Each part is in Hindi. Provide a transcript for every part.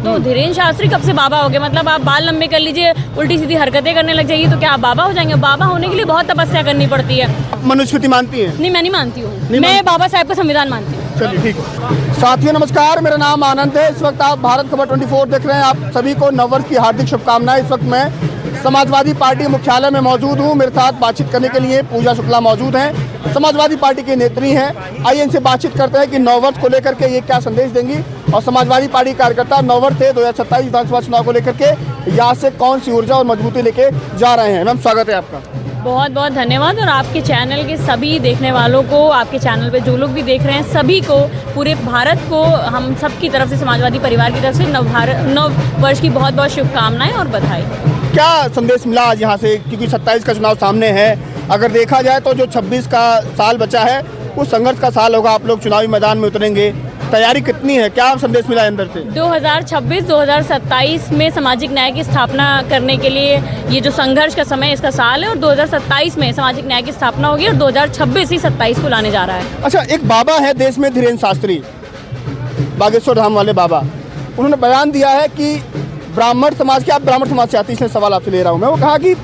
तो धीरेन्द्र शास्त्री कब से बाबा हो गए? मतलब आप बाल लंबे कर लीजिए, उल्टी सीधी हरकतें करने लग जाइए तो क्या आप बाबा हो जाएंगे? बाबा होने के लिए बहुत तपस्या करनी पड़ती है। मनुस्मृति मानती है? नहीं, मैं नहीं मानती हूँ। मैं बाबा साहब का संविधान मानती हूँ। चलिए ठीक है। साथियों नमस्कार, मेरा नाम आनंद है। इस वक्त आप भारत खबर 24 देख रहे हैं। आप सभी को नववर्ष की हार्दिक शुभकामनाएं। इस वक्त मैं समाजवादी पार्टी मुख्यालय में मौजूद हूं। मेरे साथ बातचीत करने के लिए पूजा शुक्ला मौजूद हैं, समाजवादी पार्टी की नेत्री हैं। आइए इनसे बातचीत करते हैं कि नववर्ष को लेकर के ये क्या संदेश देंगी और समाजवादी पार्टी कार्यकर्ता नववर्ष 2027 विधानसभा चुनाव को लेकर के यहाँ से कौन सी ऊर्जा और मजबूती लेके जा रहे हैं। मैम स्वागत है आपका। बहुत बहुत धन्यवाद। और आपके चैनल के सभी देखने वालों को, आपके चैनल पे जो लोग भी देख रहे हैं सभी को, पूरे भारत को हम सब की तरफ से, समाजवादी परिवार की तरफ से नव वर्ष की बहुत बहुत शुभकामनाएं और बधाई। क्या संदेश मिला आज यहाँ से, क्योंकि 27 का चुनाव सामने है। अगर देखा जाए तो जो 26 का साल बचा है वो संघर्ष का साल होगा। आप लोग चुनावी मैदान में उतरेंगे, तैयारी कितनी है, क्या संदेश मिला अंदर से? 2026-2027 में सामाजिक न्याय की स्थापना करने के लिए ये जो संघर्ष का समय, इसका साल है। और 2027 में सामाजिक न्याय की स्थापना होगी और 2026 ही 27 को लाने जा रहा है। अच्छा, एक बाबा है देश में, धीरेन्द्र शास्त्री, बागेश्वर धाम वाले बाबा, उन्होंने बयान दिया है कि ब्राह्मण समाज के, आप ब्राह्मण समाज से आती, इसलिए सवाल आपसे ले रहा हूँ मैं, वो कहा कि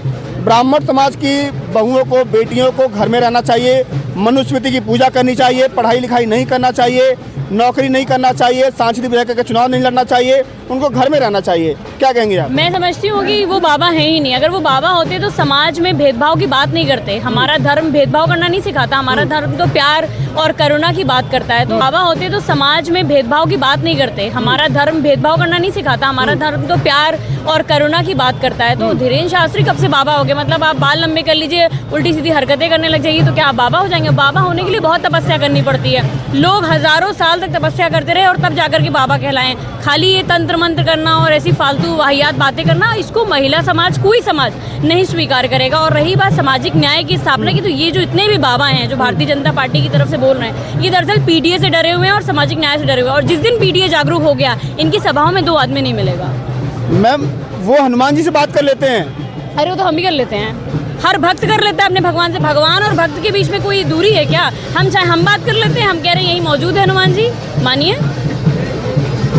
ब्राह्मण समाज की बहुओं को, बेटियों को घर में रहना चाहिए, मनुस्मृति की पूजा करनी चाहिए, पढ़ाई लिखाई नहीं करना चाहिए, नौकरी नहीं करना चाहिए, सांसद भी रहकर चुनाव नहीं लड़ना चाहिए, उनको घर में रहना चाहिए। क्या कहेंगे आप? मैं समझती हूँ कि वो बाबा हैं ही नहीं। अगर वो बाबा होते तो समाज में भेदभाव की बात नहीं करते। हमारा धर्म भेदभाव करना नहीं सिखाता, हमारा धर्म तो प्यार और करुणा की बात करता है। तो बाबा होते तो समाज में भेदभाव की बात नहीं करते। हमारा धर्म भेदभाव करना नहीं सिखाता, हमारा धर्म तो प्यार और करुणा की बात करता है। तो धीरेन्द्र शास्त्री कब से बाबा हो गए? मतलब आप बाल लंबे कर लीजिए, उल्टी सीधी हरकतें करने लग जाइए तो क्या आप बाबा हो जाएंगे? बाबा होने के लिए बहुत तपस्या करनी पड़ती है। लोग हजारों साल तक तपस्या करते रहे और तब जाकर के बाबा कहलाएं। खाली ये तंत्र मंत्र करना और ऐसी फालतू वाहियात बातें करना, इसको महिला समाज, कोई समाज नहीं स्वीकार करेगा। और रही बात सामाजिक न्याय की स्थापना की, तो ये जो इतने भी बाबा हैं जो भारतीय जनता पार्टी की तरफ से बोल रहे हैं, ये दरअसल पीडीए से डरे हुए हैं और सामाजिक न्याय से डरे हुए हैं। और जिस दिन पीडीए जागरूक हो गया, इनकी सभाओं में 2 आदमी नहीं मिलेगा। मैम, वो हनुमान जी से बात कर लेते हैं। अरे वो तो हम भी कर लेते हैं, हर भक्त कर लेता है अपने भगवान से। भगवान और भक्त के बीच में कोई दूरी है क्या? हम चाहे हम बात कर लेते हैं, हम कह रहे हैं यही मौजूद है हनुमान जी, मानिए।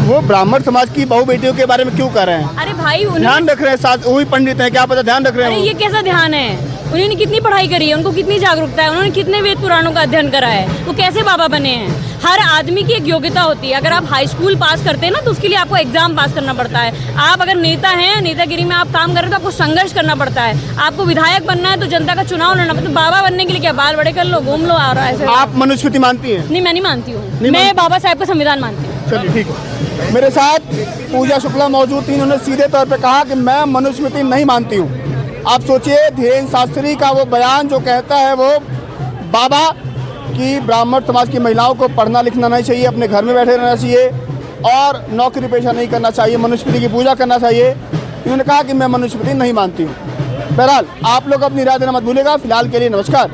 वो ब्राह्मण समाज की बहु बेटियों के बारे में क्यों कर रहे हैं? अरे भाई, ध्यान रख रहे हैं, साथ वही पंडित हैं, क्या पता ध्यान रख रहे हैं। अरे ये कैसा ध्यान है? उन्होंने कितनी पढ़ाई करी है, उनको कितनी जागरूकता है, उन्होंने कितने वेद पुराणों का अध्ययन करा है, वो कैसे बाबा बने हैं? हर आदमी की एक योग्यता होती है। अगर आप हाई स्कूल पास करते हैं ना, तो उसके लिए आपको एग्जाम पास करना पड़ता है। आप अगर नेता हैं, नेतागिरी में आप काम कर रहे हैं, तो आपको संघर्ष करना पड़ता है। आपको विधायक बनना है तो जनता का चुनाव लड़ना पड़ता है। बाबा बनने के लिए क्या बाल बड़े कर लो, घूम लो, आ रहा है। आप मनुस्मृति मानती है? नहीं, मैं नहीं मानती हूँ। मैं बाबा साहब का संविधान मानती हूँ। चलिए ठीक है। मेरे साथ पूजा शुक्ला मौजूद थी, उन्होंने सीधे तौर पे कहा कि मैं मनुस्मृति नहीं मानती हूँ। आप सोचिए, धीरेन्द्र शास्त्री का वो बयान जो कहता है वो बाबा कि ब्राह्मण समाज की महिलाओं को पढ़ना लिखना नहीं चाहिए, अपने घर में बैठे रहना चाहिए और नौकरी पेशा नहीं करना चाहिए, मनुस्मृति की पूजा करना चाहिए। इन्होंने कहा कि मैं मनुस्मृति नहीं मानती हूँ। बहरहाल आप लोग अपनी राय देना मत भूलिएगा। फिलहाल के लिए नमस्कार।